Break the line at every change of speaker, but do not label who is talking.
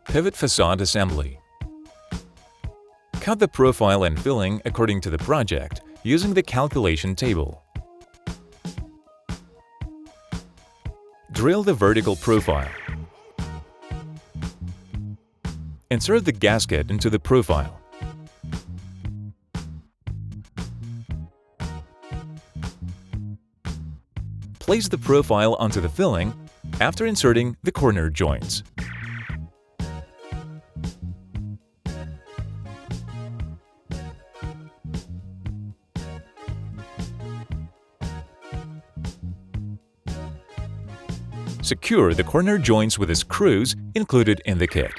Pivot facade assembly. Cut the profile and filling according to the project using the calculation table. Drill the vertical profile. Insert the gasket into the profile. Place the profile onto the filling after inserting the corner joints. Secure the corner joints with the screws included in the kit.